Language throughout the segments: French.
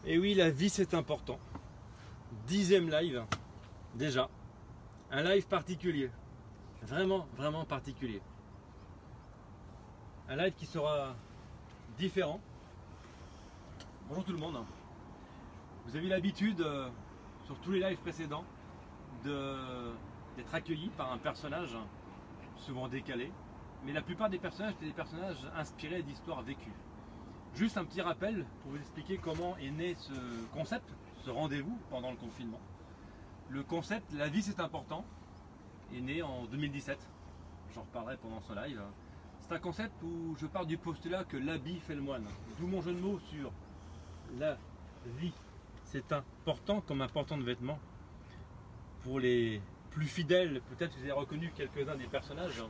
Et oui, la vie c'est important. 10e live, déjà. Un live particulier. Vraiment, vraiment particulier. Un live qui sera différent. Bonjour tout le monde. Vous avez l'habitude, sur tous les lives précédents, d'être accueilli par un personnage, souvent décalé. Mais la plupart des personnages étaient des personnages inspirés d'histoires vécues. Juste un petit rappel pour vous expliquer comment est né ce concept, ce rendez-vous pendant le confinement. Le concept, la vie c'est important, est né en 2017. J'en reparlerai pendant ce live. C'est un concept où je pars du postulat que l'habit fait le moine. D'où mon jeu de mots sur la vie. C'est important comme important de vêtements. Pour les plus fidèles, peut-être que vous avez reconnu quelques-uns des personnages.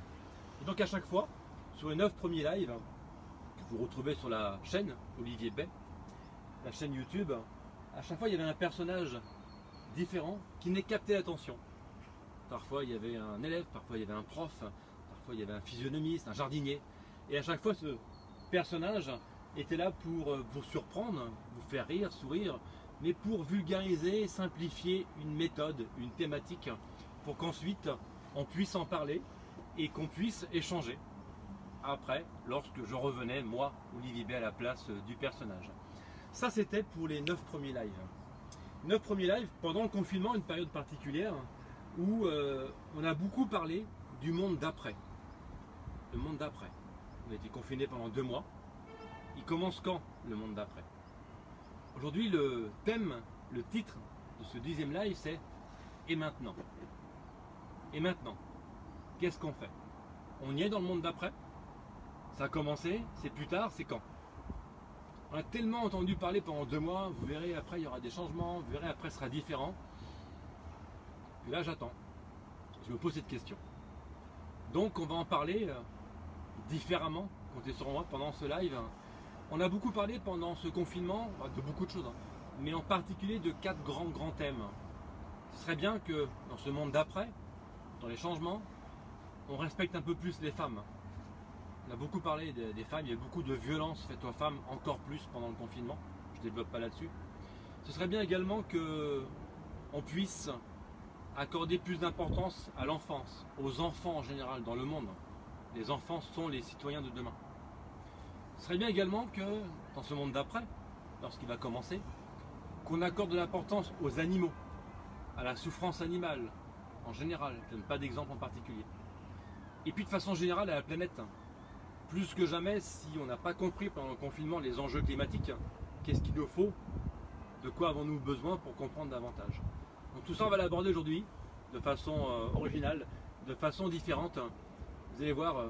Et donc à chaque fois, sur les 9 premiers lives, que vous retrouvez sur la chaîne Olivier Bay, la chaîne YouTube, à chaque fois il y avait un personnage différent qui n'est capté l'attention. Parfois il y avait un élève, parfois il y avait un prof, parfois il y avait un physionomiste, un jardinier. Et à chaque fois ce personnage était là pour vous surprendre, vous faire rire, sourire, mais pour vulgariser, simplifier une méthode, une thématique, pour qu'ensuite on puisse en parler et qu'on puisse échanger après, lorsque je revenais, moi, Olivier B, à la place du personnage. Ça, c'était pour les 9 premiers lives. 9 premiers lives pendant le confinement, une période particulière où on a beaucoup parlé du monde d'après. Le monde d'après. On a été confinés pendant 2 mois. Il commence quand, le monde d'après? Aujourd'hui, le thème, le titre de ce 10e live, c'est « Et maintenant ?» Et maintenant, qu'est-ce qu'on fait? On y est dans le monde d'après? Ça a commencé? C'est plus tard? C'est quand? On a tellement entendu parler pendant 2 mois, vous verrez après il y aura des changements, vous verrez après ce sera différent. Et là j'attends, je me pose cette question. Donc on va en parler différemment, comptez sur moi pendant ce live. On a beaucoup parlé pendant ce confinement de beaucoup de choses, mais en particulier de 4 grands thèmes. Ce serait bien que dans ce monde d'après, dans les changements, on respecte un peu plus les femmes. On a beaucoup parlé des femmes, il y a beaucoup de violences faites aux femmes, encore plus pendant le confinement. Je ne développe pas là-dessus. Ce serait bien également qu'on puisse accorder plus d'importance à l'enfance, aux enfants en général dans le monde. Les enfants sont les citoyens de demain. Ce serait bien également que, dans ce monde d'après, lorsqu'il va commencer, qu'on accorde de l'importance aux animaux, à la souffrance animale, en général, je ne donne pas d'exemple en particulier. Et puis de façon générale à la planète. Plus que jamais, si on n'a pas compris pendant le confinement les enjeux climatiques, qu'est-ce qu'il nous faut, de quoi avons-nous besoin pour comprendre davantage. Donc tout ça on va l'aborder aujourd'hui, de façon originale, de façon différente. Vous allez voir,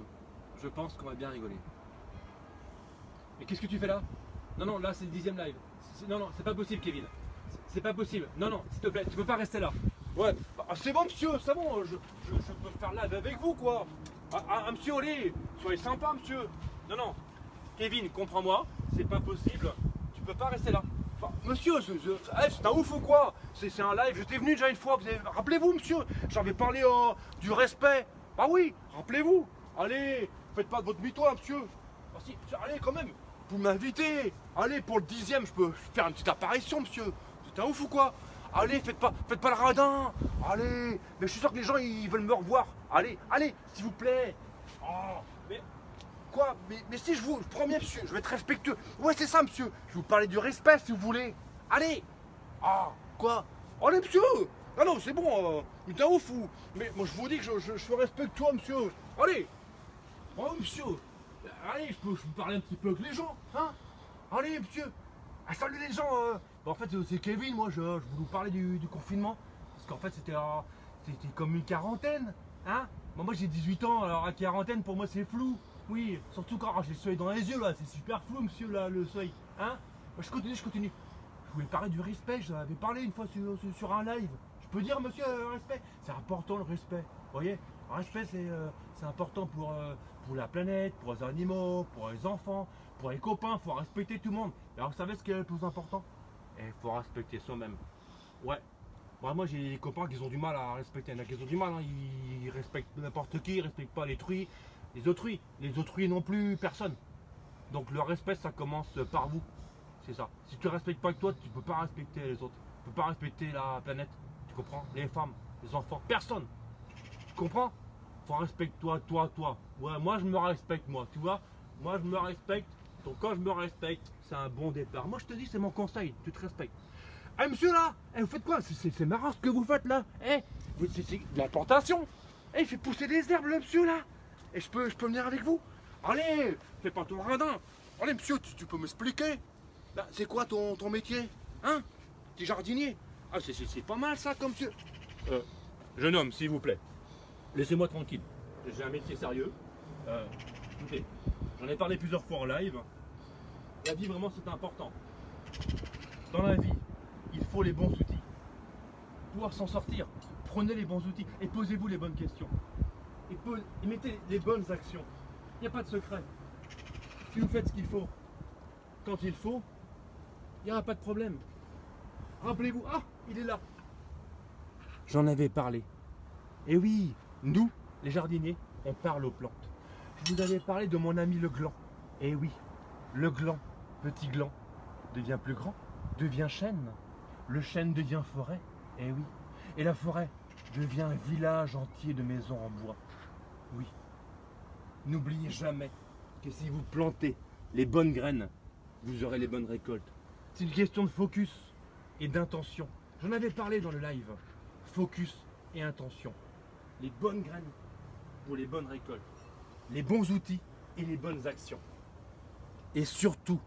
je pense qu'on va bien rigoler. Mais qu'est-ce que tu fais là? Non, là c'est le 10e live. Non, c'est pas possible Kevin. C'est pas possible. Non, s'il te plaît, tu peux pas rester là. Ouais, c'est bon monsieur, c'est bon, je peux faire live avec vous quoi. Monsieur, allez, soyez sympa monsieur. Non, Kevin, comprends-moi, c'est pas possible, tu peux pas rester là. Enfin, monsieur, c'est un ouf ou quoi? C'est un live, j'étais venu déjà une fois, rappelez-vous monsieur, j'avais parlé du respect. Ah oui, rappelez-vous, allez, faites pas de votre mytho monsieur. Ah, si, allez quand même, vous m'invitez, allez pour le 10e, je peux faire une petite apparition monsieur. C'est un ouf ou quoi? Allez, faites pas le radin. Allez, mais je suis sûr que les gens ils veulent me revoir. Allez, s'il vous plaît. Oh, mais quoi? Mais si je vous promets monsieur, je vais être respectueux. Ouais, c'est ça monsieur. Je vais vous parler du respect si vous voulez. Allez. Ah, quoi? Allez monsieur. Non, c'est bon. Mais t'es ouf ou? Mais moi je vous dis que je suis respectueux monsieur. Allez. Oh monsieur. Allez, je peux vous parler un petit peu avec les gens, hein? Allez monsieur. Ah, salut les gens. En fait c'est Kevin, moi je voulais vous parler du confinement. Parce qu'en fait c'était comme une quarantaine. Hein? Moi j'ai 18 ans, alors la quarantaine pour moi c'est flou. Oui, surtout quand j'ai le soleil dans les yeux là, c'est super flou monsieur là, le soleil. Hein? Je continue. Je voulais parler du respect, j'en avais parlé une fois sur un live. Je peux dire monsieur le respect? C'est important le respect. Vous voyez? Le respect c'est important pour la planète, pour les animaux, pour les enfants, pour les copains, il faut respecter tout le monde. Alors vous savez ce qui est le plus important? Il faut respecter soi-même. Ouais. Moi j'ai des copains qui ont du mal à respecter. Il y en a qui ont du mal, hein. Ils respectent n'importe qui, ils ne respectent pas les autrui non plus personne. Donc le respect ça commence par vous. c'est ça. Si tu ne respectes pas que toi, tu ne peux pas respecter les autres. Tu ne peux pas respecter la planète. Tu comprends? Les femmes, les enfants, personne. Tu comprends? Faut respecte-toi, toi. Ouais, moi je me respecte, moi. Tu vois? Moi je me respecte. Donc quand je me respecte, c'est un bon départ. Moi je te dis, c'est mon conseil. Tu te respectes. Eh monsieur là, vous faites quoi? C'est marrant ce que vous faites là. C'est de la plantation. Il fait pousser des herbes le monsieur là. Et je peux venir avec vous? Allez, fais pas ton radin. Allez monsieur, tu peux m'expliquer? C'est quoi ton métier? Hein? T'es jardinier? Ah c'est pas mal ça comme monsieur. Jeune homme, s'il vous plaît, laissez-moi tranquille. J'ai un métier sérieux. Écoutez, j'en ai parlé plusieurs fois en live. La vie vraiment c'est important. Dans la vie, il faut les bons outils. Pour pouvoir s'en sortir, prenez les bons outils et posez-vous les bonnes questions. Et mettez les bonnes actions. Il n'y a pas de secret. Si vous faites ce qu'il faut, quand il faut, il n'y aura pas de problème. Rappelez-vous, ah, il est là. J'en avais parlé. Et oui, nous, les jardiniers, on parle aux plantes. Je vous avais parlé de mon ami le gland. Et oui, le gland, petit gland, devient plus grand, devient chêne. Le chêne devient forêt. Et oui, et la forêt devient un village entier de maisons en bois. Oui. N'oubliez jamais que si vous plantez les bonnes graines, vous aurez les bonnes récoltes. C'est une question de focus et d'intention. J'en avais parlé dans le live. Focus et intention. Les bonnes graines pour les bonnes récoltes. Les bons outils et les bonnes actions. Et surtout,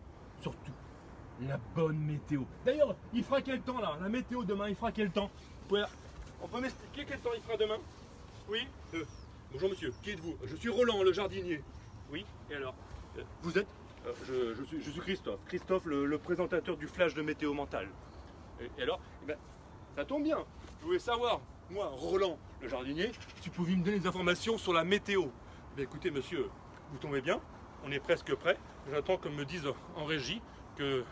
la bonne météo. D'ailleurs, il fera quel temps là? La météo demain, il fera quel temps? On peut m'expliquer quel temps il fera demain? Oui. Bonjour monsieur, qui êtes-vous? Je suis Roland, le jardinier. Oui, et alors? Vous êtes? Je suis Christophe. Christophe, le présentateur du flash de météo mentale. Et alors? Ça tombe bien. Je voulais savoir, moi, Roland, le jardinier, si tu pouvais me donner des informations sur la météo. Écoutez monsieur, vous tombez bien, on est presque prêt. J'attends qu'on me dise en régie que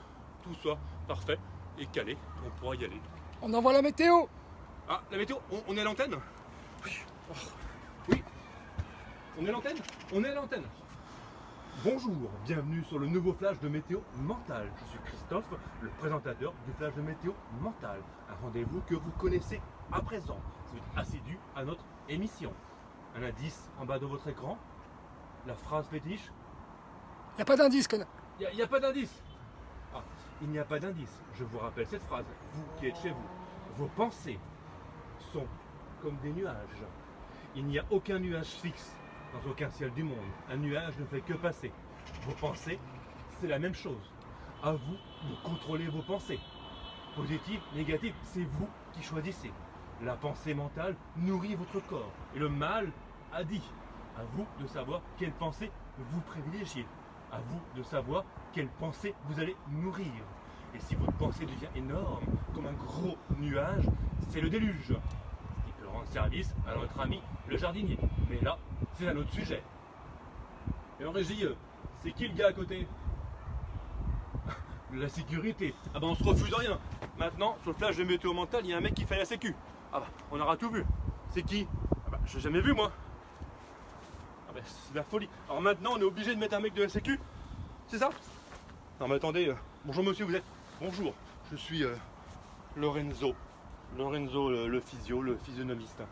tout soit parfait et calé. On pourra y aller. On envoie la météo. Ah, la météo, on est à l'antenne? Oui. Oh. Oui. On est à l'antenne? On est à l'antenne. Bonjour, bienvenue sur le nouveau flash de météo mentale. Je suis Christophe, le présentateur du flash de météo mentale. Un rendez-vous que vous connaissez à présent. Si vous êtes assidu à notre émission. Un indice en bas de votre écran. La phrase fétiche. Il n'y a pas d'indice, connard. Il n'y a pas d'indice. Ah, il n'y a pas d'indice. Je vous rappelle cette phrase. Vous qui êtes chez vous, vos pensées sont comme des nuages. Il n'y a aucun nuage fixe dans aucun ciel du monde. Un nuage ne fait que passer. Vos pensées, c'est la même chose. À vous de contrôler vos pensées. Positives, négatives, c'est vous qui choisissez. La pensée mentale nourrit votre corps. Et le mal a dit. À vous de savoir quelle pensée vous privilégiez. À vous de savoir quelle pensée vous allez nourrir. Et si votre pensée devient énorme, comme un gros nuage, c'est le déluge. Qui peut rendre service à notre ami le jardinier. Mais là, c'est un autre sujet. Et en régie, c'est qui le gars à côté? La sécurité. Ah bah on se refuse rien. Maintenant, sur le flash de météo mental, il y a un mec qui fait la sécu. Ah bah, on aura tout vu. C'est qui? Ah bah, j'ai jamais vu moi. Ah bah, c'est de la folie. Alors maintenant, on est obligé de mettre un mec de la sécu? C'est ça? Non mais attendez, bonjour monsieur, vous êtes? Bonjour, je suis Lorenzo. Lorenzo, le physio, le physionomiste.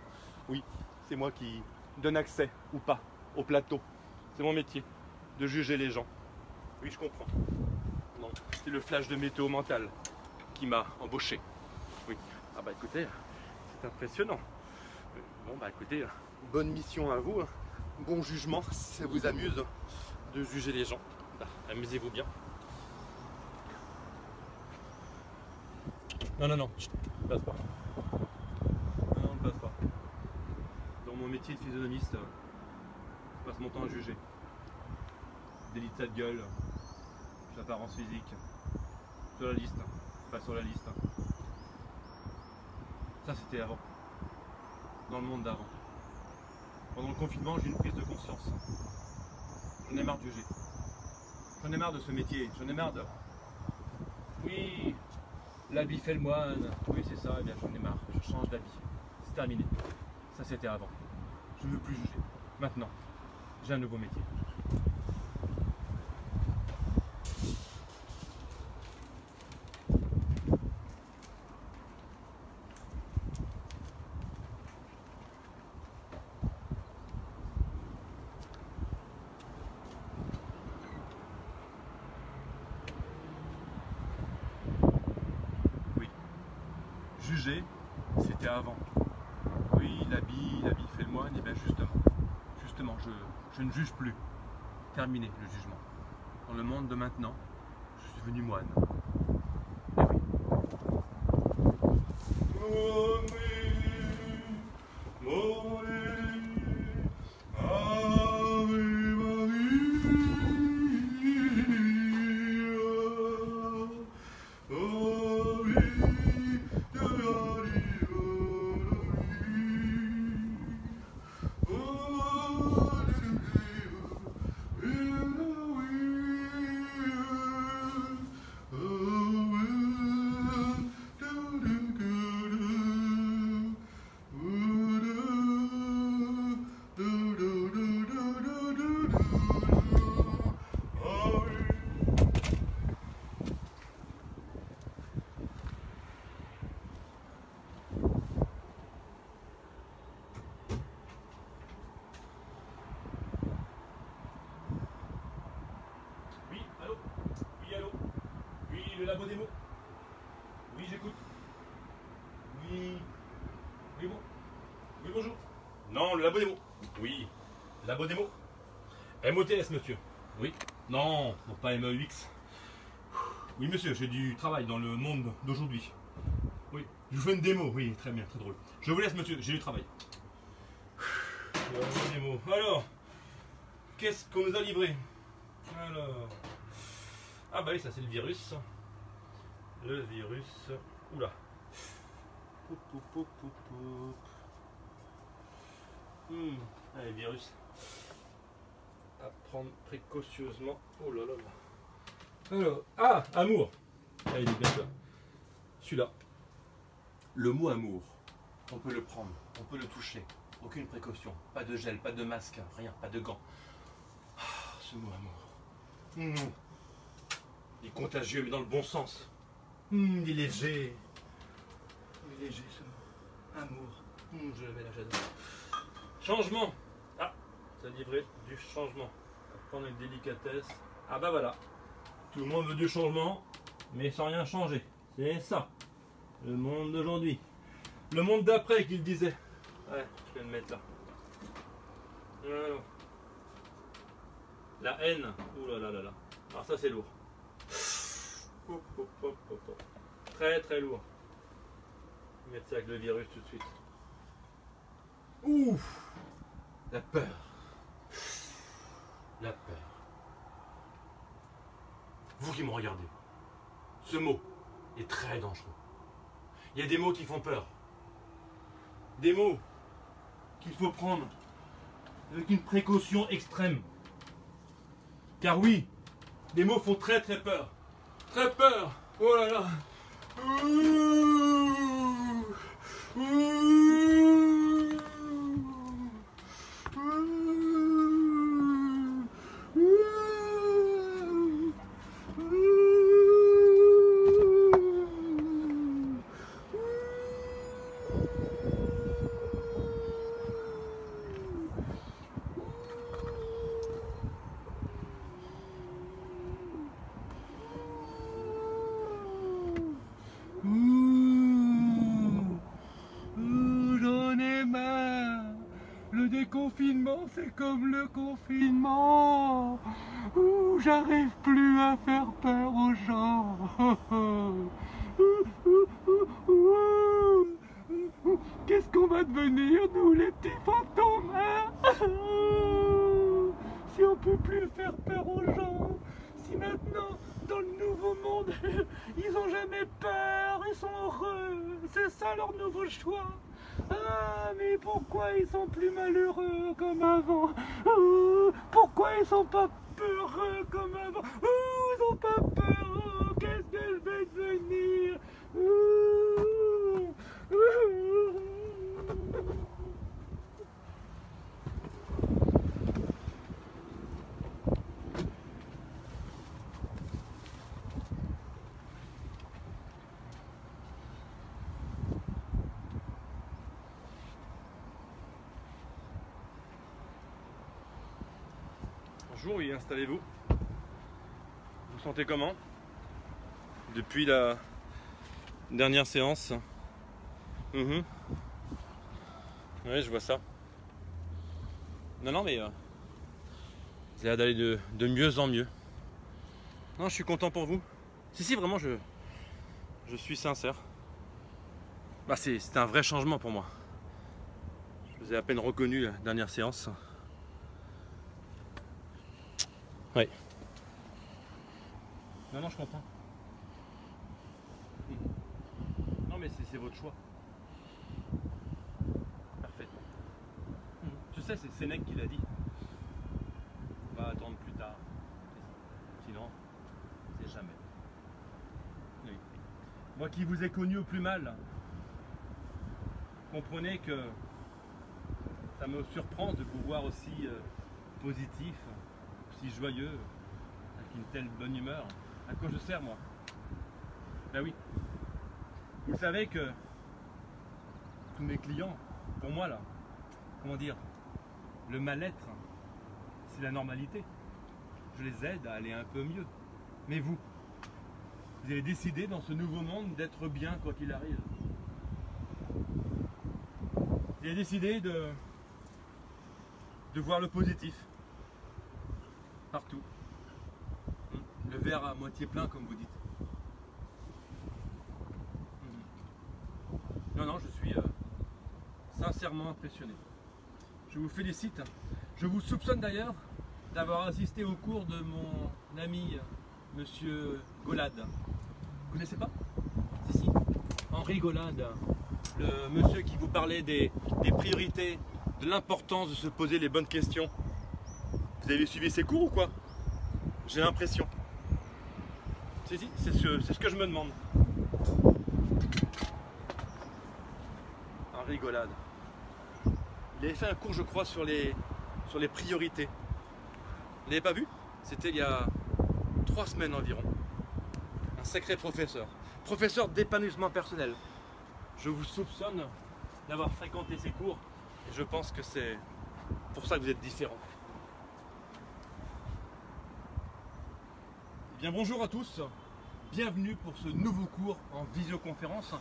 Oui, c'est moi qui donne accès ou pas au plateau. C'est mon métier, de juger les gens. Oui, je comprends. Non, c'est le flash de météo mentale qui m'a embauché. Oui. Ah bah écoutez, c'est impressionnant. Bon bah écoutez, bonne mission à vous. Bon jugement, si ça vous amuse de juger les gens. Bah, amusez-vous bien. Non, non, non, ne passe pas. Non, ne passe pas. Dans mon métier de physionomiste, je passe mon temps à juger. Délit de gueule, l'apparence physique, sur la liste, pas sur la liste. Ça c'était avant, dans le monde d'avant. Pendant le confinement, j'ai eu une prise de conscience. J'en ai marre de juger. J'en ai marre de ce métier, j'en ai marre de... Oui, l'habit fait le moine. Oui, c'est ça, eh bien j'en ai marre, je change d'habit. C'est terminé. Ça c'était avant. Je ne veux plus juger. Maintenant, j'ai un nouveau métier. juger, c'était avant. Oui, l'habit fait le moine, et bien justement, je ne juge plus. Terminé le jugement. Dans le monde de maintenant, je suis devenu moine. Et oui, allô? Oui, allô? Oui, le labo démo? Oui, j'écoute. Oui. Oui, bon. Oui, bonjour. Non, le labo démo. Oui. Labo démo. MOTS, monsieur. Oui. Non, non, pas MEUX. Oui, monsieur, j'ai du travail dans le monde d'aujourd'hui. Oui. Je vous fais une démo. Oui, très bien, très drôle. Je vous laisse, monsieur, j'ai du travail. Démo. Alors, qu'est-ce qu'on nous a livré? Alors. Ah bah oui, ça c'est le virus. Le virus. Oula. Poup, poup, poup, poup, poup. Allez, virus. À prendre précautionneusement. Oh là là là. Alors, ah, amour. Ah, il est bien ça. Celui-là. Le mot amour. On peut le prendre, on peut le toucher. Aucune précaution. Pas de gel, pas de masque, rien, pas de gants. Ah, ce mot amour. Il est contagieux, mais dans le bon sens. Il est léger. Il est léger ce mot. Amour. Je le mets là, j'adore. Changement. Ah, ça livrait du changement. À prendre avec délicatesse. Ah bah voilà. Tout le monde veut du changement, mais sans rien changer. C'est ça. Le monde d'aujourd'hui. Le monde d'après qu'il disait. Ouais, je vais le mettre là. Voilà. La haine. Ouh là là là là. Alors ça c'est lourd. Hop, hop, hop, hop, hop. Très très lourd. Je vais mettre ça avec le virus tout de suite. Ouf. La peur. La peur. Vous qui me regardez, ce mot est très dangereux. Il y a des mots qui font peur. Des mots qu'il faut prendre avec une précaution extrême. Car oui, des mots font très très peur. Très peur. Oh là là. J'en ai marre. Le déconfinement, c'est comme le confinement. J'arrive plus à faire peur aux gens. Qu'est-ce qu'on va devenir, nous, les petits fantômes, hein? Si on peut plus faire peur aux gens, si maintenant, dans le nouveau monde, ils ont jamais peur, ils sont heureux, c'est ça leur nouveau choix. Ah, mais pourquoi ils sont plus malheureux comme avant? Pourquoi ils sont pas peureux comme avant? Ils ont pas peur. Qu'est-ce que je vais devenir? Bonjour, oui, installez-vous. Vous sentez comment depuis la dernière séance? Oui, je vois ça. Non, mais ça a l'air d'aller de mieux en mieux. Non, je suis content pour vous. Si, vraiment, je suis sincère. Bah, c'est un vrai changement pour moi. Je vous ai à peine reconnu la dernière séance. Oui. Non, je comprends. Non, mais c'est votre choix. Parfait. Je sais, c'est Sénèque qui l'a dit. On va attendre plus tard. Sinon, c'est jamais. Oui. Moi qui vous ai connu au plus mal, comprenez que ça me surprend de vous voir aussi positif, aussi joyeux, avec une telle bonne humeur. À quoi je sers, moi? Ben oui. Vous savez que tous mes clients, pour moi là, comment dire, le mal-être, c'est la normalité. Je les aide à aller un peu mieux. Mais vous avez décidé dans ce nouveau monde d'être bien quoi qu'il arrive. Vous avez décidé de voir le positif partout. Le verre à moitié plein, comme vous dites. Non, je suis sincèrement impressionné. Je vous félicite. Je vous soupçonne d'ailleurs d'avoir assisté au cours de mon ami Monsieur Golade. Vous connaissez pas? Si. Henri Golade, le monsieur qui vous parlait des priorités, de l'importance de se poser les bonnes questions. Vous avez suivi ses cours ou quoi? J'ai l'impression. Si, c'est ce que je me demande. Henri Golade. Il avait fait un cours, je crois, sur les priorités. Vous l'avez pas vu? C'était il y a 3 semaines environ. Un sacré professeur. Professeur d'épanouissement personnel. Je vous soupçonne d'avoir fréquenté ces cours et je pense que c'est pour ça que vous êtes différent. Eh bien, bonjour à tous. Bienvenue pour ce nouveau cours en visioconférence.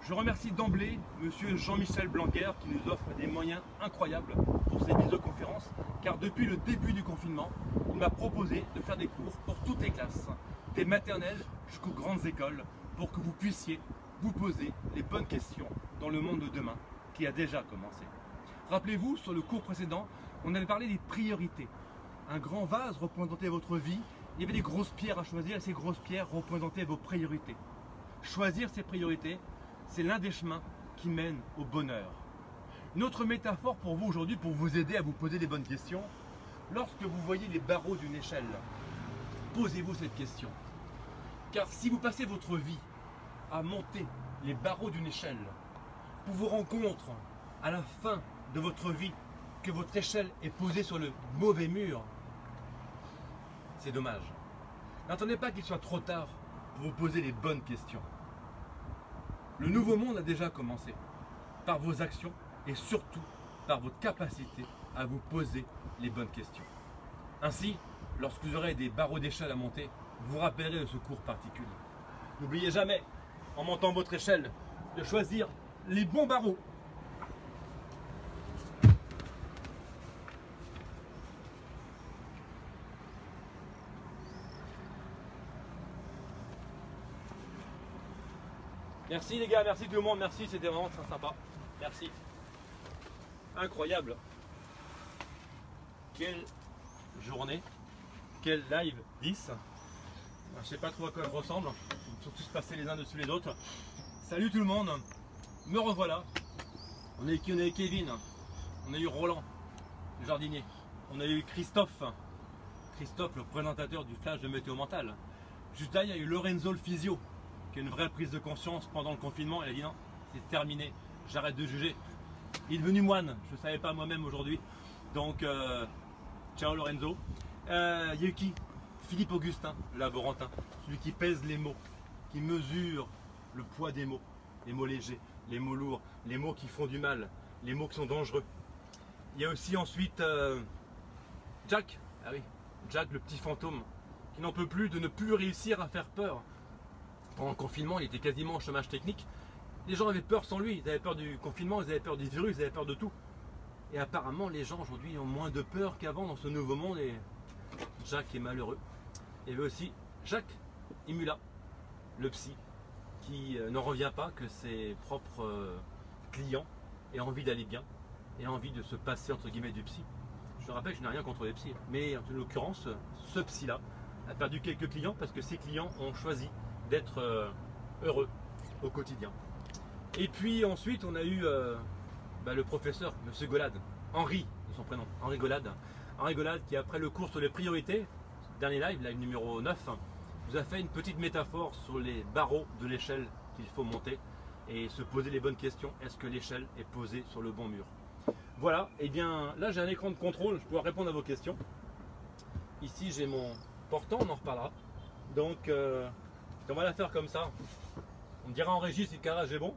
Je remercie d'emblée Monsieur Jean-Michel Blanquer qui nous offre des moyens incroyables pour ces visioconférences, car depuis le début du confinement, il m'a proposé de faire des cours pour toutes les classes, des maternelles jusqu'aux grandes écoles, pour que vous puissiez vous poser les bonnes questions dans le monde de demain qui a déjà commencé. Rappelez-vous, sur le cours précédent, on avait parlé des priorités. Un grand vase représentait votre vie, il y avait des grosses pierres à choisir et ces grosses pierres représentaient vos priorités. Choisir ces priorités, c'est l'un des chemins qui mènent au bonheur. Une autre métaphore pour vous aujourd'hui, pour vous aider à vous poser les bonnes questions, lorsque vous voyez les barreaux d'une échelle, posez-vous cette question. Car si vous passez votre vie à monter les barreaux d'une échelle, pour vous rendre compte à la fin de votre vie que votre échelle est posée sur le mauvais mur, c'est dommage. N'attendez pas qu'il soit trop tard pour vous poser les bonnes questions. Le nouveau monde a déjà commencé par vos actions et surtout par votre capacité à vous poser les bonnes questions. Ainsi, lorsque vous aurez des barreaux d'échelle à monter, vous vous rappellerez de ce cours particulier. N'oubliez jamais, en montant votre échelle, de choisir les bons barreaux. Merci les gars, merci tout le monde, merci, c'était vraiment très sympa. Merci. Incroyable. Quelle journée, quel live 10. Je sais pas trop à quoi je ressemble, ils sont tous passés les uns dessus les autres. Salut tout le monde, me revoilà. On a eu qui? On a eu Kevin, on a eu Roland, le jardinier, on a eu Christophe, le présentateur du flash de Météo Mental. Juste là, il y a eu Lorenzo le physio, qui a une vraie prise de conscience pendant le confinement. Il a dit non, c'est terminé, j'arrête de juger. Il est devenu moine, je ne savais pas moi-même aujourd'hui. Donc, ciao Lorenzo. Il y a eu qui? Philippe Augustin, le laborantin, celui qui pèse les mots, qui mesure le poids des mots. Les mots légers, les mots lourds, les mots qui font du mal, les mots qui sont dangereux. Il y a aussi ensuite Jack, ah oui, Jack le petit fantôme, qui n'en peut plus de ne plus réussir à faire peur. Pendant le confinement, il était quasiment au chômage technique. Les gens avaient peur sans lui, ils avaient peur du confinement, ils avaient peur du virus, ils avaient peur de tout. Et apparemment, les gens aujourd'hui ont moins de peur qu'avant dans ce nouveau monde et Jacques est malheureux. Il y avait aussi Jacques Imula, le psy, qui n'en revient pas que ses propres clients aient envie d'aller bien et envie de se passer entre guillemets du psy. Je rappelle que je n'ai rien contre les psys, mais en l'occurrence, ce psy-là a perdu quelques clients parce que ses clients ont choisi d'être heureux au quotidien. Et puis ensuite, on a eu le professeur, Monsieur Golade, Henri, de son prénom, Henri Golade. Henri Golade qui, après le cours sur les priorités, dernier live numéro 9, nous a fait une petite métaphore sur les barreaux de l'échelle qu'il faut monter et se poser les bonnes questions. Est-ce que l'échelle est posée sur le bon mur? Voilà, et bien là j'ai un écran de contrôle, je pourrai répondre à vos questions. Ici j'ai mon portant, on en reparlera. Donc on va la faire comme ça. On me dira en régie si le carrelage est bon,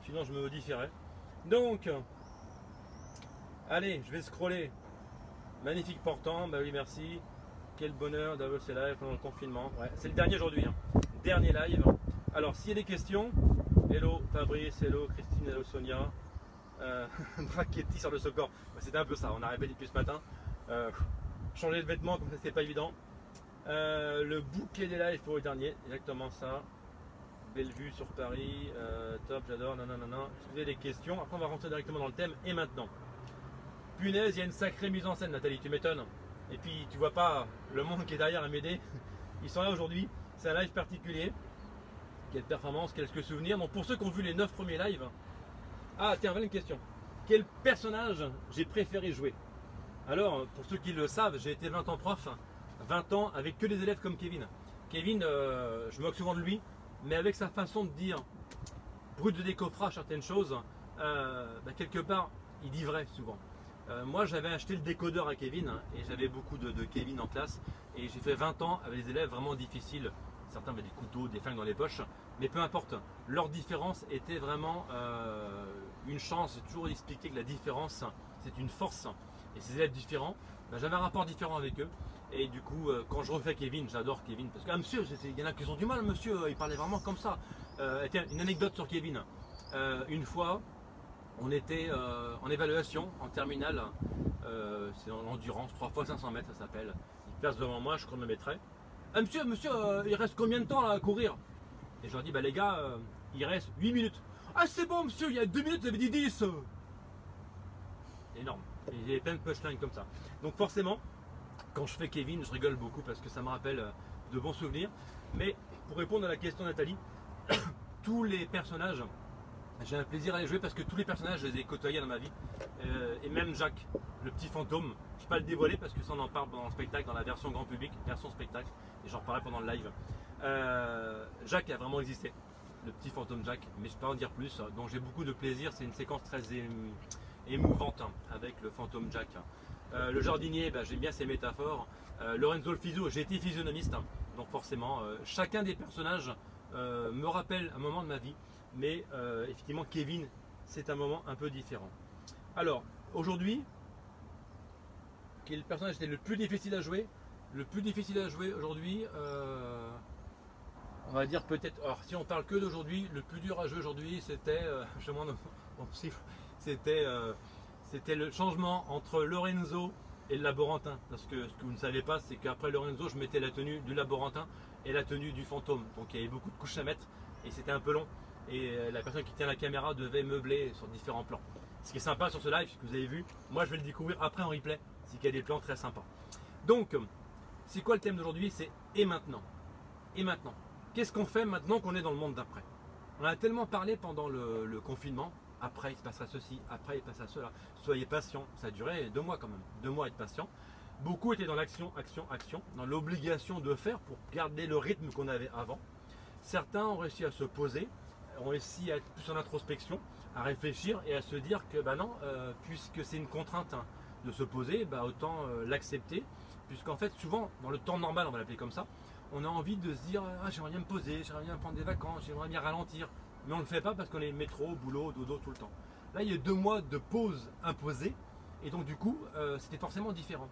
sinon je me modifierai. Donc, allez, je vais scroller. Magnifique portant, bah oui merci. Quel bonheur d'avoir ces lives pendant le confinement. Ouais, c'est le dernier aujourd'hui, hein. Dernier live. Alors s'il y a des questions, hello Fabrice, hello Christine, hello Sonia. Brachetti sort de ce corps. C'était un peu ça, on a répété depuis ce matin. Changer de vêtements comme ça c'était pas évident. Le bouquet des lives pour le dernier, exactement ça. Belle vue sur Paris, top, j'adore, non. Si vous avez des questions, après on va rentrer directement dans le thème. Et maintenant, punaise, il y a une sacrée mise en scène, Nathalie, tu m'étonnes. Et puis tu vois pas le monde qui est derrière à m'aider. Ils sont là aujourd'hui, c'est un live particulier. Quelle performance, quelques souvenirs. Donc pour ceux qui ont vu les 9 premiers lives, ah tiens, voilà une question. Quel personnage j'ai préféré jouer? Alors, pour ceux qui le savent, j'ai été 20 ans prof, 20 ans avec que des élèves comme Kevin. Kevin, je me moque souvent de lui, mais avec sa façon de dire, brut de décoffrage certaines choses, quelque part, il dit vrai souvent. Moi, j'avais acheté le décodeur à Kevin, et j'avais beaucoup de Kevin en classe, et j'ai fait 20 ans avec des élèves vraiment difficiles. Certains avaient des couteaux, des flingues dans les poches, mais peu importe, leur différence était vraiment une chance. J'ai toujours expliqué que la différence, c'est une force. Et ces élèves différents, j'avais un rapport différent avec eux. Et du coup, quand je refais Kevin, j'adore Kevin. Parce que, monsieur, il y en a qui ont du mal, monsieur, il parlait vraiment comme ça. Tiens, une anecdote sur Kevin. Une fois, on était en évaluation, en terminale. C'est en endurance, 3 fois 500 mètres, ça s'appelle. Il passe devant moi, je chronométrais. Ah, monsieur, il reste combien de temps là à courir? Et je leur dis, les gars, il reste 8 minutes. Ah, c'est bon, monsieur, il y a 2 minutes, vous avez dit 10. Énorme. Et j'ai plein de punchlines comme ça. Donc forcément, quand je fais Kevin, je rigole beaucoup parce que ça me rappelle de bons souvenirs. Mais pour répondre à la question de Nathalie, tous les personnages, j'ai un plaisir à les jouer parce que tous les personnages, je les ai côtoyés dans ma vie. Et même Jacques, le petit fantôme, je ne vais pas le dévoiler parce que ça on en parle pendant le spectacle, dans la version grand public, version spectacle, et j'en reparlerai pendant le live. Jacques a vraiment existé, le petit fantôme Jacques, mais je ne peux pas en dire plus. Donc j'ai beaucoup de plaisir, c'est une séquence très émouvante avec le fantôme Jack. Le jardinier, j'aime bien ses métaphores. Lorenzo le physio, j'ai été physionomiste, donc forcément, chacun des personnages me rappelle un moment de ma vie, mais effectivement Kevin, c'est un moment un peu différent. Alors, aujourd'hui, quel personnage était le plus difficile à jouer? Le plus difficile à jouer aujourd'hui, on va dire peut-être, alors si on parle que d'aujourd'hui, le plus dur à jouer aujourd'hui, c'était, je demande mon psy, c'était le changement entre Lorenzo et le laborantin. Parce que ce que vous ne savez pas, c'est qu'après Lorenzo, je mettais la tenue du laborantin et la tenue du fantôme. Donc il y avait beaucoup de couches à mettre et c'était un peu long. Et la personne qui tient la caméra devait meubler sur différents plans. Ce qui est sympa sur ce live, ce que vous avez vu, moi je vais le découvrir après en replay, c'est qu'il y a des plans très sympas. Donc, c'est quoi le thème d'aujourd'hui? C'est et maintenant? Et maintenant? Qu'est-ce qu'on fait maintenant qu'on est dans le monde d'après? On a tellement parlé pendant le confinement. Après il se passera ceci, après il passera cela. Soyez patient, ça a duré 2 mois quand même, 2 mois à être patient. Beaucoup étaient dans l'action, action, dans l'obligation de faire pour garder le rythme qu'on avait avant. Certains ont réussi à se poser, ont réussi à être plus en introspection, à réfléchir et à se dire que non, puisque c'est une contrainte de se poser, autant l'accepter. Puisqu'en fait souvent dans le temps normal, on va l'appeler comme ça, on a envie de se dire ah, j'aimerais bien me poser, j'aimerais bien prendre des vacances, j'aimerais bien ralentir. Mais on ne le fait pas parce qu'on est métro, boulot, dodo tout le temps. Là, il y a 2 mois de pause imposée et donc du coup, c'était forcément différent.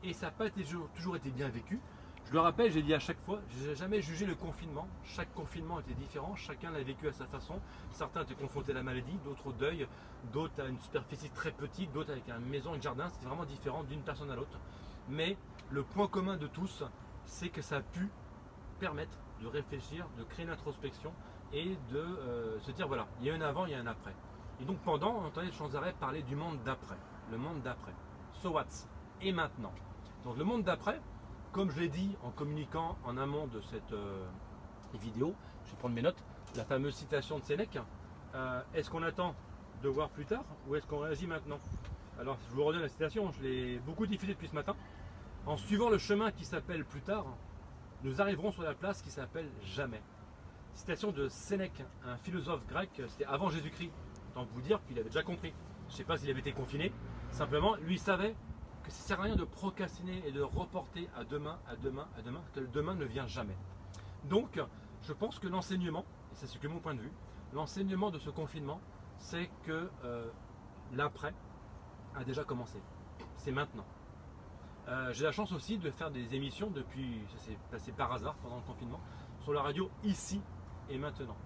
Et ça n'a pas toujours été bien vécu Je le rappelle, j'ai dit à chaque fois, je n'ai jamais jugé le confinement. Chaque confinement était différent, chacun l'a vécu à sa façon. Certains étaient confrontés à la maladie, d'autres au deuil, d'autres à une superficie très petite, d'autres avec une maison, un jardin. C'était vraiment différent d'une personne à l'autre. Mais le point commun de tous, c'est que ça a pu permettre de réfléchir, de créer une introspection et de se dire voilà, il y a un avant, il y a un après. Et donc pendant, on entendait sans arrêt parler du monde d'après. Le monde d'après. So what's? Et maintenant? Donc le monde d'après, comme je l'ai dit en communiquant en amont de cette vidéo, je vais prendre mes notes, la fameuse citation de Sénèque, est-ce qu'on attend de voir plus tard ou est-ce qu'on réagit maintenant? Alors je vous redonne la citation, je l'ai beaucoup diffusée depuis ce matin. En suivant le chemin qui s'appelle plus tard, nous arriverons sur la place qui s'appelle jamais. Citation de Sénèque, un philosophe grec, c'était avant Jésus-Christ. Autant vous dire qu'il avait déjà compris. Je ne sais pas s'il avait été confiné, simplement lui savait que ça ne sert à rien de procrastiner et de reporter à demain, à demain, à demain, que le demain ne vient jamais. Donc, je pense que l'enseignement, et c'est ce que mon point de vue, l'enseignement de ce confinement, c'est que l'après a déjà commencé. C'est maintenant. J'ai la chance aussi de faire des émissions depuis, ça s'est passé par hasard pendant le confinement, sur la radio ici et maintenant.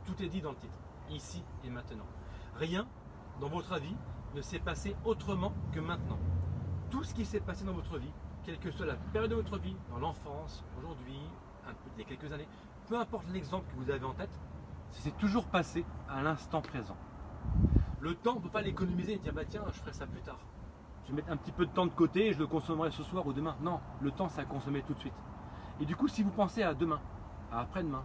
Tout est dit dans le titre, ici et maintenant. Rien dans votre vie ne s'est passé autrement que maintenant. Tout ce qui s'est passé dans votre vie, quelle que soit la période de votre vie, dans l'enfance, aujourd'hui, il y a quelques années, peu importe l'exemple que vous avez en tête, c'est toujours passé à l'instant présent. Le temps, on ne peut pas l'économiser et dire bah tiens, je ferai ça plus tard. Je vais mettre un petit peu de temps de côté et je le consommerai ce soir ou demain. Non, le temps, c'est à consommer tout de suite. Et du coup, si vous pensez à demain, à après-demain,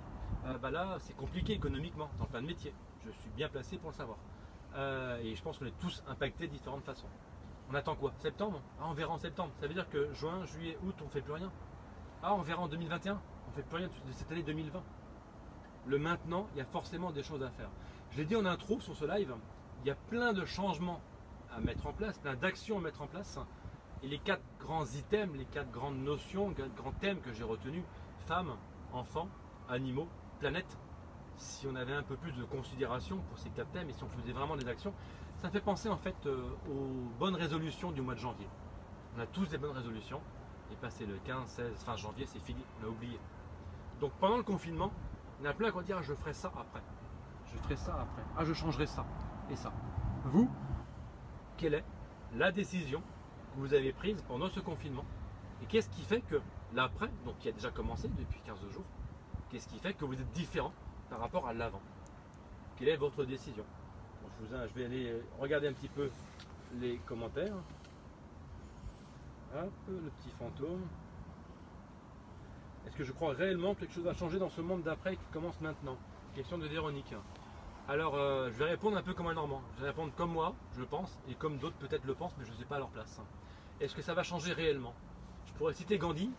bah là, c'est compliqué économiquement, dans plein de métiers. Je suis bien placé pour le savoir. Et je pense qu'on est tous impactés de différentes façons. On attend quoi? Septembre? Ah, on verra en septembre. Ça veut dire que juin, juillet, août, on ne fait plus rien. Ah, on verra en 2021. On ne fait plus rien de cette année 2020. Le maintenant, il y a forcément des choses à faire. Je l'ai dit en intro sur ce live, il y a plein de changements à mettre en place, plein d'actions à mettre en place. Et les 4 grands items, les 4 grandes notions, 4 grands thèmes que j'ai retenus, femmes, enfants, animaux, planète, si on avait un peu plus de considération pour ces 4 thèmes et si on faisait vraiment des actions, ça me fait penser en fait aux bonnes résolutions du mois de janvier. On a tous des bonnes résolutions et passé le 15, 16, fin janvier, c'est fini, on a oublié. Donc pendant le confinement, il y en a plein qui vont dire ah, je ferai ça après. Je ferai ça après. Ah, je changerai ça et ça. Vous, quelle est la décision que vous avez prise pendant ce confinement? Et qu'est-ce qui fait que l'après, donc qui a déjà commencé depuis 15 jours, qu'est-ce qui fait que vous êtes différent par rapport à l'avant? Quelle est votre décision? Bon, je vais aller regarder un petit peu les commentaires. Hop, le petit fantôme. Est-ce que je crois réellement que quelque chose va changer dans ce monde d'après qui commence maintenant? Question de Véronique. Alors, je vais répondre un peu comme un Normand. Je vais répondre comme moi, je le pense, et comme d'autres peut-être le pensent, mais je ne sais pas à leur place. Est-ce que ça va changer réellement? Je pourrais citer Gandhi,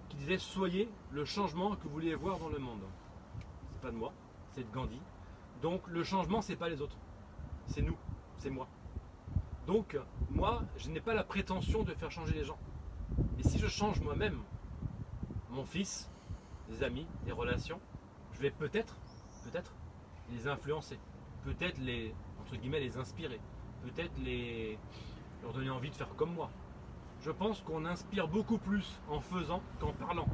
qui disait « Soyez le changement que vous voulez voir dans le monde ». C'est pas de moi, c'est de Gandhi. Donc, le changement, c'est pas les autres. C'est nous, c'est moi. Donc, moi, je n'ai pas la prétention de faire changer les gens. Et si je change moi-même, mon fils, les amis, les relations, je vais peut-être les influencer, peut-être les, entre guillemets, les inspirer, peut-être leur donner envie de faire comme moi. Je pense qu'on inspire beaucoup plus en faisant qu'en parlant.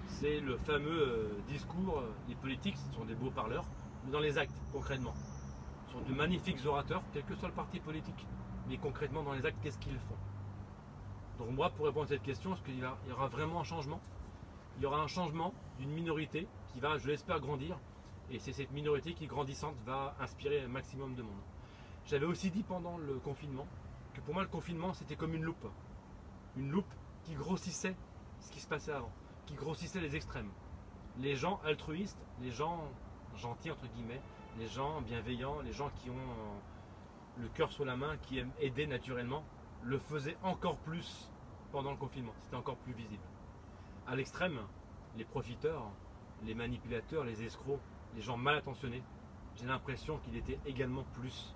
C'est le fameux discours, les politiques, ce sont des beaux parleurs, mais dans les actes, concrètement. Ce sont de magnifiques orateurs, quel que soit le parti politique, mais concrètement dans les actes, qu'est-ce qu'ils font? Donc moi, pour répondre à cette question, est-ce qu'il y aura vraiment un changement? Il y aura un changement d'une minorité qui va, je l'espère, grandir. Et c'est cette minorité qui, grandissante, va inspirer un maximum de monde. J'avais aussi dit pendant le confinement que pour moi, le confinement, c'était comme une loupe. Une loupe qui grossissait ce qui se passait avant, qui grossissait les extrêmes. Les gens altruistes, les gens gentils, entre guillemets, les gens bienveillants, les gens qui ont le cœur sur la main, qui aiment aider naturellement, le faisaient encore plus pendant le confinement. C'était encore plus visible. À l'extrême, les profiteurs, les manipulateurs, les escrocs, les gens mal intentionnés, j'ai l'impression qu'il était également plus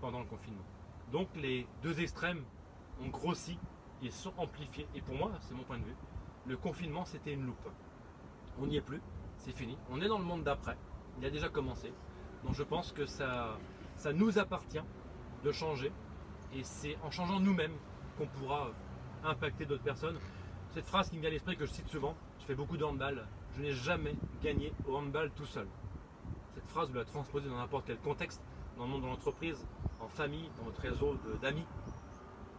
pendant le confinement. Donc les deux extrêmes ont grossi et sont amplifiés. Et pour moi, c'est mon point de vue, le confinement c'était une loupe. On n'y est plus, c'est fini. On est dans le monde d'après, il a déjà commencé. Donc je pense que ça nous appartient de changer. Et c'est en changeant nous-mêmes qu'on pourra impacter d'autres personnes. Cette phrase qui me vient à l'esprit, que je cite souvent, je fais beaucoup de handball, je n'ai jamais gagné au handball tout seul. Cette phrase, vous la transposez dans n'importe quel contexte, dans le monde de l'entreprise, en famille, dans votre réseau d'amis.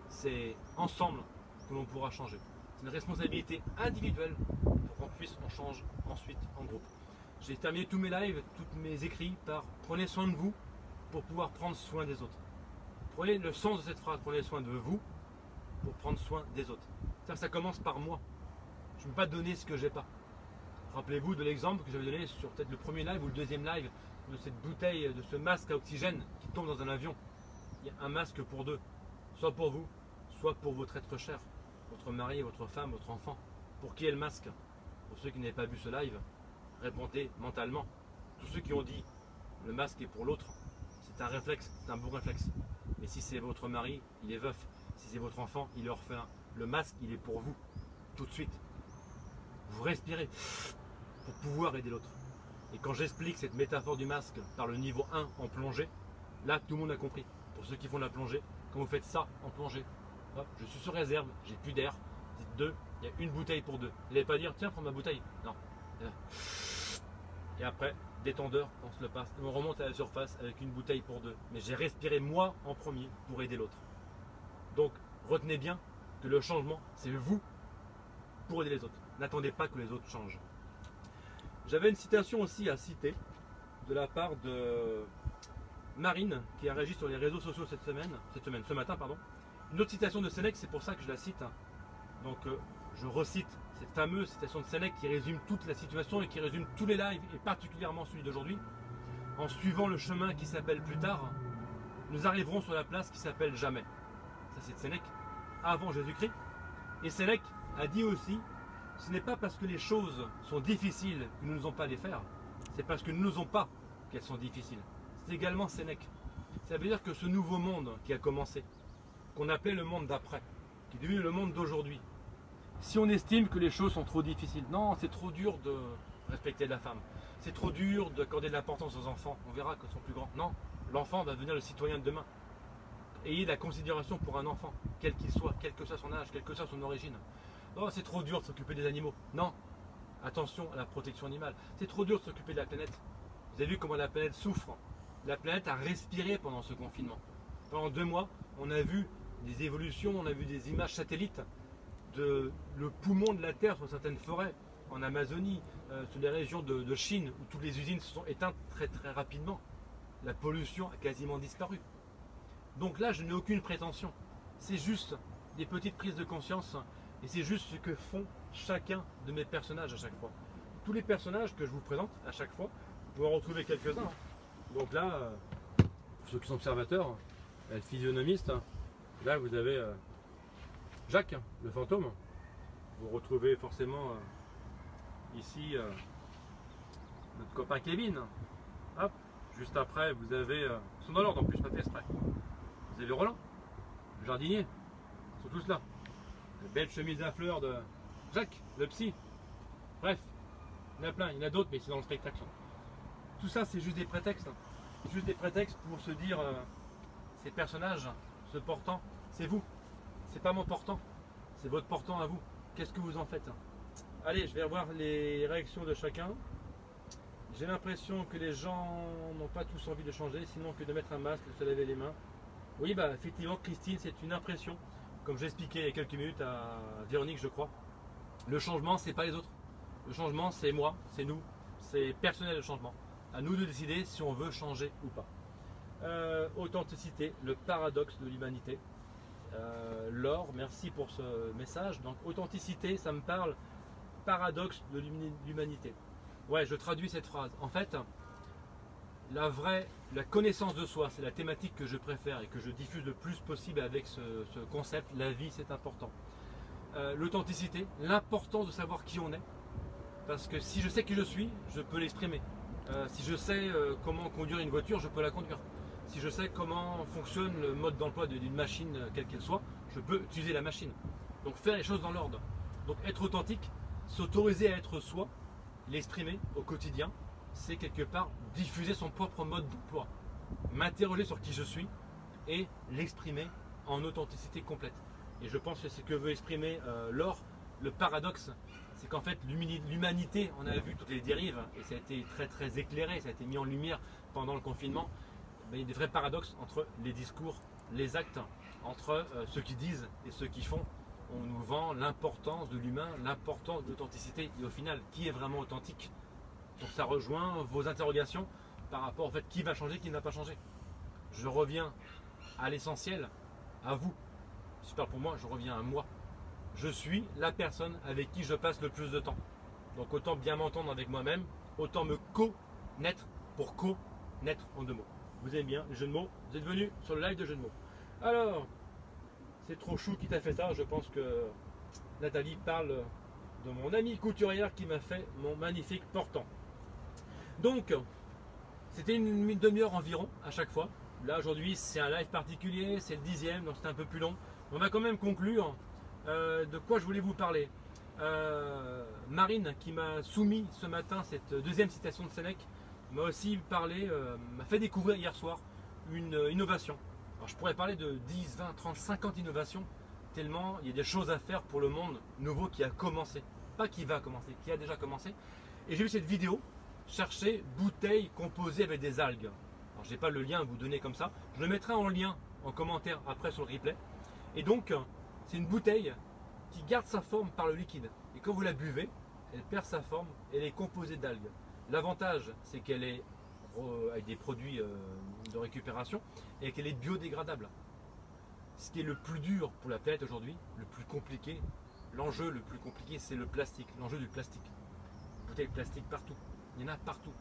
C'est ensemble que l'on pourra changer. C'est une responsabilité individuelle pour qu'on puisse en changer ensuite en groupe. J'ai terminé tous mes lives, tous mes écrits par prenez soin de vous pour pouvoir prendre soin des autres. Prenez le sens de cette phrase, prenez soin de vous pour prendre soin des autres. Ça commence par moi. Je ne peux pas donner ce que j'ai pas. Rappelez-vous de l'exemple que j'avais donné sur peut-être le premier live ou le deuxième live de cette bouteille, de ce masque à oxygène qui tombe dans un avion. Il y a un masque pour deux, soit pour vous, soit pour votre être cher, votre mari, votre femme, votre enfant. Pour qui est le masque? Pour ceux qui n'avaient pas vu ce live, répondez mentalement. Tous ceux qui ont dit le masque est pour l'autre, c'est un réflexe, c'est un bon réflexe. Mais si c'est votre mari, il est veuf. Si c'est votre enfant, il est orphelin. Le masque, il est pour vous, tout de suite. Vous respirez pour pouvoir aider l'autre. Et quand j'explique cette métaphore du masque par le niveau 1 en plongée, là, tout le monde a compris. Pour ceux qui font de la plongée, quand vous faites ça en plongée, hop, je suis sur réserve, j'ai plus d'air. Dites 2, il y a une bouteille pour 2. Vous n'allez pas dire, tiens, prends ma bouteille. Non. Et après, détendeur, on se le passe. On remonte à la surface avec une bouteille pour 2. Mais j'ai respiré moi en premier pour aider l'autre. Donc, retenez bien que le changement, c'est vous pour aider les autres. N'attendez pas que les autres changent. J'avais une citation aussi à citer de la part de Marine qui a réagi sur les réseaux sociaux ce matin. Une autre citation de Sénèque, c'est pour ça que je la cite. Donc, je recite cette fameuse citation de Sénèque qui résume toute la situation et qui résume tous les lives et particulièrement celui d'aujourd'hui. En suivant le chemin qui s'appelle plus tard, nous arriverons sur la place qui s'appelle jamais. Ça, c'est de Sénèque, avant Jésus-Christ. Et Sénèque a dit aussi, ce n'est pas parce que les choses sont difficiles que nous n'osons pas les faire, c'est parce que nous n'osons pas qu'elles sont difficiles. C'est également Sénèque. Ça veut dire que ce nouveau monde qui a commencé, qu'on appelait le monde d'après, qui est devenu le monde d'aujourd'hui, si on estime que les choses sont trop difficiles, non, c'est trop dur de respecter la femme, c'est trop dur d'accorder de l'importance aux enfants, on verra quand ils sont plus grands. Non, l'enfant va devenir le citoyen de demain. Ayez de la considération pour un enfant, quel qu'il soit, quel que soit son âge, quelle que soit son origine. Oh, c'est trop dur de s'occuper des animaux. Non, attention à la protection animale. C'est trop dur de s'occuper de la planète. Vous avez vu comment la planète souffre. La planète a respiré pendant ce confinement. Pendant 2 mois, on a vu des évolutions, on a vu des images satellites de le poumon de la Terre sur certaines forêts, en Amazonie, sur les régions de Chine, où toutes les usines se sont éteintes très très rapidement. La pollution a quasiment disparu. Donc là, je n'ai aucune prétention. C'est juste des petites prises de conscience et c'est juste ce que font chacun de mes personnages à chaque fois. Tous les personnages que je vous présente à chaque fois, vous pouvez en retrouver quelques-uns. Donc là, pour ceux qui sont observateurs, le physionomiste, là vous avez Jacques, le fantôme. Vous retrouvez forcément ici notre copain Kevin. Hop, juste après, vous avez, ils sont dans l'ordre en plus, pas fait exprès. Vous avez Roland, le jardinier, ils sont tous là. La belle chemise à fleurs de Jacques, le psy. Bref, il y en a plein, il y en a d'autres, mais c'est dans le spectacle. Tout ça, c'est juste des prétextes. Juste des prétextes pour se dire, ces personnages, ce portant, c'est vous. C'est pas mon portant, c'est votre portant à vous. Qu'est-ce que vous en faites? Allez, je vais revoir les réactions de chacun. J'ai l'impression que les gens n'ont pas tous envie de changer, sinon que de mettre un masque, de se laver les mains. Oui, bah effectivement, Christine, c'est une impression. Comme j'expliquais il y a quelques minutes à Véronique, je crois. Le changement, c'est pas les autres. Le changement, c'est moi, c'est nous. C'est personnel le changement. À nous de décider si on veut changer ou pas. Authenticité, le paradoxe de l'humanité. Laure, merci pour ce message. Donc authenticité, ça me parle. Paradoxe de l'humanité. Ouais, je traduis cette phrase. En fait, la connaissance de soi, c'est la thématique que je préfère et que je diffuse le plus possible avec ce concept. La vie, c'est important. L'authenticité, l'importance de savoir qui on est. Parce que si je sais qui je suis, je peux l'exprimer. Si je sais comment conduire une voiture, je peux la conduire. Si je sais comment fonctionne le mode d'emploi d'une machine, quelle qu'elle soit, je peux utiliser la machine. Donc faire les choses dans l'ordre. Donc être authentique, s'autoriser à être soi, l'exprimer au quotidien, c'est quelque part diffuser son propre mode d'emploi. M'interroger sur qui je suis et l'exprimer en authenticité complète. Et je pense que c'est ce que veut exprimer Laure le paradoxe, c'est qu'en fait l'humanité, on a vu toutes les dérives et ça a été très éclairé, ça a été mis en lumière pendant le confinement. Il y a des vrais paradoxes entre les discours, les actes, entre ceux qui disent et ceux qui font. On nous vend l'importance de l'humain, l'importance de l'authenticité et au final, qui est vraiment authentique? Donc ça rejoint vos interrogations par rapport au fait qui va changer, qui ne va pas changer. Je reviens à l'essentiel, à vous. Super pour moi, je reviens à moi. Je suis la personne avec qui je passe le plus de temps. Donc autant bien m'entendre avec moi-même, autant me connaître pour connaître en 2 mots. Vous aimez bien les jeux de mots? Vous êtes venus sur le live de jeux de mots. Alors, c'est trop chou qui t'a fait ça. Je pense que Nathalie parle de mon amie couturière qui m'a fait mon magnifique portant. Donc, c'était une demi-heure environ à chaque fois. Là aujourd'hui c'est un live particulier, c'est le 10e, donc c'est un peu plus long. On va quand même conclure. De quoi je voulais vous parler. Marine qui m'a soumis ce matin cette deuxième citation de Sénèque m'a aussi parlé, m'a fait découvrir hier soir une innovation. Alors je pourrais parler de 10, 20, 30, 50 innovations, tellement il y a des choses à faire pour le monde nouveau qui a commencé. Pas qui va commencer, qui a déjà commencé. Et j'ai vu cette vidéo, chercher bouteilles composées avec des algues. Alors je n'ai pas le lien à vous donner comme ça, je le mettrai en lien, en commentaire après sur le replay. Et donc, c'est une bouteille qui garde sa forme par le liquide. Et quand vous la buvez, elle perd sa forme, elle est composée d'algues. L'avantage, c'est qu'elle est avec des produits de récupération et qu'elle est biodégradable. Ce qui est le plus dur pour la planète aujourd'hui, le plus compliqué, l'enjeu le plus compliqué, c'est le plastique, l'enjeu du plastique. Bouteilles de plastique partout, il y en a partout.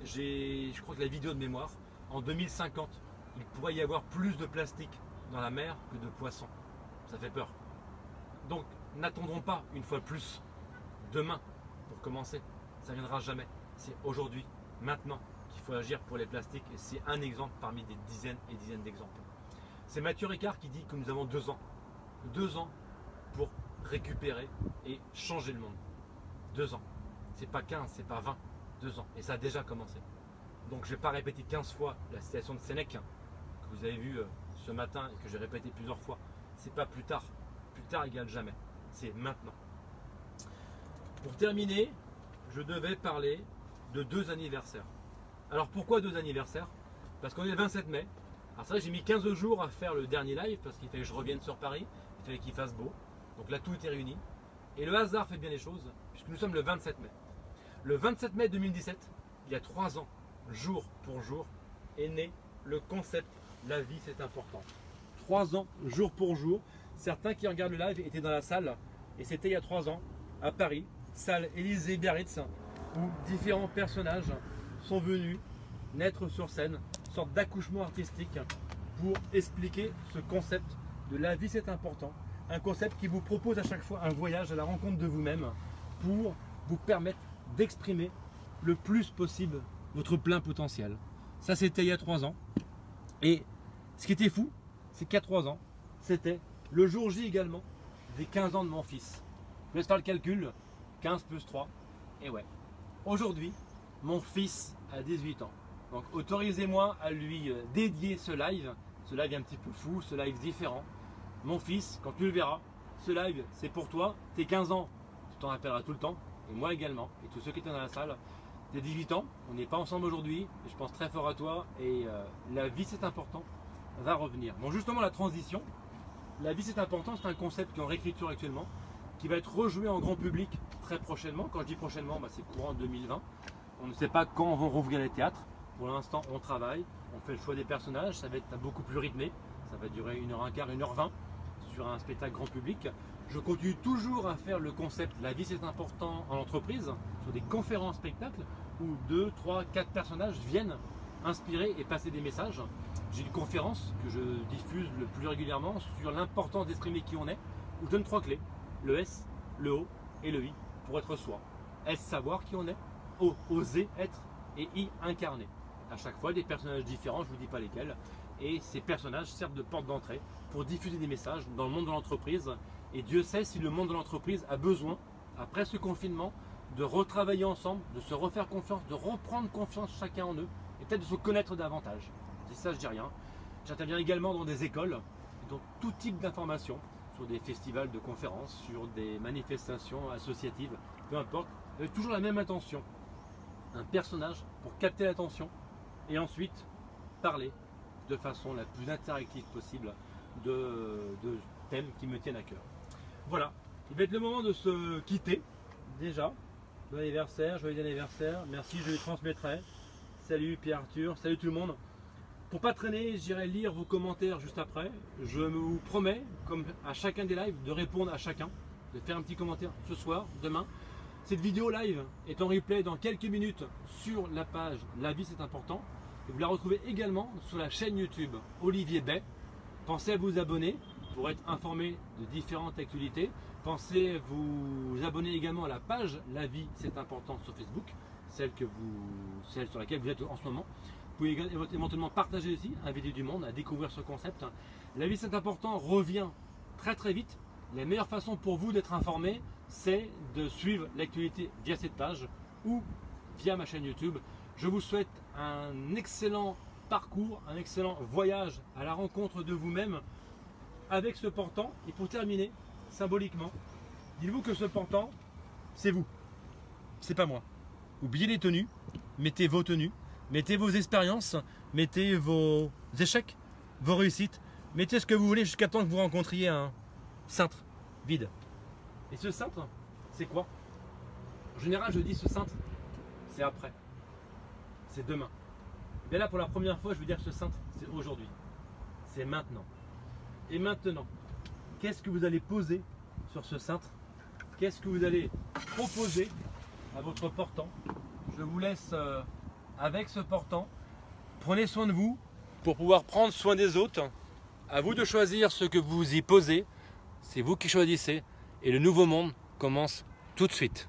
Je crois que la vidéo de mémoire, en 2050, il pourrait y avoir plus de plastique dans la mer que de poissons. Ça fait peur. Donc n'attendrons pas une fois de plus demain pour commencer. Ça ne viendra jamais. C'est aujourd'hui, maintenant qu'il faut agir pour les plastiques et c'est un exemple parmi des dizaines et dizaines d'exemples. C'est Mathieu Ricard qui dit que nous avons 2 ans. 2 ans pour récupérer et changer le monde. 2 ans. C'est pas 15, c'est pas 20. 2 ans. Et ça a déjà commencé. Donc je ne vais pas répéter 15 fois la citation de Sénèque que vous avez vue ce matin et que j'ai répété plusieurs fois. C'est pas plus tard. Plus tard égale jamais. C'est maintenant. Pour terminer, je devais parler de 2 anniversaires. Alors pourquoi 2 anniversaires? Parce qu'on est le 27 mai. Alors c'est vrai que j'ai mis 15 jours à faire le dernier live parce qu'il fallait que je revienne sur Paris. Il fallait qu'il fasse beau. Donc là tout était réuni. Et le hasard fait bien les choses puisque nous sommes le 27 mai. Le 27 mai 2017, il y a 3 ans, jour pour jour, est né le concept « La vie c'est important ». 3 ans, jour pour jour. Certains qui regardent le live étaient dans la salle et c'était il y a 3 ans à Paris, salle Élysée Biarritz, où différents personnages sont venus naître sur scène, une sorte d'accouchement artistique pour expliquer ce concept de la vie c'est important. Un concept qui vous propose à chaque fois un voyage à la rencontre de vous-même pour vous permettre d'exprimer le plus possible votre plein potentiel. Ça c'était il y a 3 ans. Et ce qui était fou, c'est qu'à 3 ans, c'était le jour J également des 15 ans de mon fils. Je vous laisse faire le calcul, 15 plus 3, et ouais. Aujourd'hui, mon fils a 18 ans. Donc autorisez-moi à lui dédier ce live un petit peu fou, ce live différent. Mon fils, quand tu le verras, ce live c'est pour toi, tes 15 ans, tu t'en rappelleras tout le temps, et moi également, et tous ceux qui étaient dans la salle. Tes 18 ans, on n'est pas ensemble aujourd'hui, et je pense très fort à toi, et la vie c'est important, va revenir. Donc justement la transition, la vie c'est important, c'est un concept qui est en réécriture actuellement, qui va être rejoué en grand public très prochainement. Quand je dis prochainement, c'est courant 2020. On ne sait pas quand vont rouvrir les théâtres. Pour l'instant, on travaille, on fait le choix des personnages, ça va être beaucoup plus rythmé. Ça va durer 1h15, 1h20 sur un spectacle grand public. Je continue toujours à faire le concept la vie c'est important en entreprise, sur des conférences spectacles où 2, 3, 4 personnages viennent inspirer et passer des messages. J'ai une conférence que je diffuse le plus régulièrement sur l'importance d'exprimer qui on est, où je donne 3 clés, le S, le O et le I pour être soi. S, savoir qui on est, O, oser être, et I, incarner. À chaque fois des personnages différents, je ne vous dis pas lesquels, et ces personnages servent de porte d'entrée pour diffuser des messages dans le monde de l'entreprise. Et Dieu sait si le monde de l'entreprise a besoin, après ce confinement, de retravailler ensemble, de se refaire confiance, de reprendre confiance chacun en eux, et peut-être de se connaître davantage. Je dis ça, je dis rien. J'interviens également dans des écoles, dans tout type d'informations, sur des festivals de conférences, sur des manifestations associatives, peu importe, avec toujours la même intention. Un personnage pour capter l'attention et ensuite parler de façon la plus interactive possible de thèmes qui me tiennent à cœur. Voilà, il va être le moment de se quitter déjà. Bon anniversaire, joyeux anniversaire, merci, je les transmettrai. Salut Pierre-Arthur, salut tout le monde. Pour pas traîner, j'irai lire vos commentaires juste après. Je vous promets, comme à chacun des lives, de répondre à chacun, de faire un petit commentaire ce soir, demain. Cette vidéo live est en replay dans quelques minutes sur la page La vie c'est important. Et vous la retrouvez également sur la chaîne YouTube Olivier Bay. Pensez à vous abonner pour être informé de différentes actualités. Pensez à vous abonner également à la page La vie c'est important sur Facebook, celle sur laquelle vous êtes en ce moment. Vous pouvez éventuellement partager aussi, inviter du monde à découvrir ce concept. La vie c'est important revient très très vite. La meilleure façon pour vous d'être informé, c'est de suivre l'actualité via cette page ou via ma chaîne YouTube. Je vous souhaite un excellent parcours, un excellent voyage à la rencontre de vous-même avec ce portant. Et pour terminer, symboliquement, dites-vous que ce portant, c'est vous, c'est pas moi. Oubliez les tenues, mettez vos tenues, mettez vos expériences, mettez vos échecs, vos réussites, mettez ce que vous voulez jusqu'à temps que vous rencontriez un cintre vide. Et ce cintre, c'est quoi? En général, je dis ce cintre, c'est après, c'est demain. Mais là, pour la première fois, je veux dire que ce cintre, c'est aujourd'hui, c'est maintenant. Et maintenant, qu'est-ce que vous allez poser sur ce cintre? Qu'est-ce que vous allez proposer à votre portant? Je vous laisse avec ce portant. Prenez soin de vous pour pouvoir prendre soin des autres. À vous de choisir ce que vous y posez. C'est vous qui choisissez. Et le nouveau monde commence tout de suite.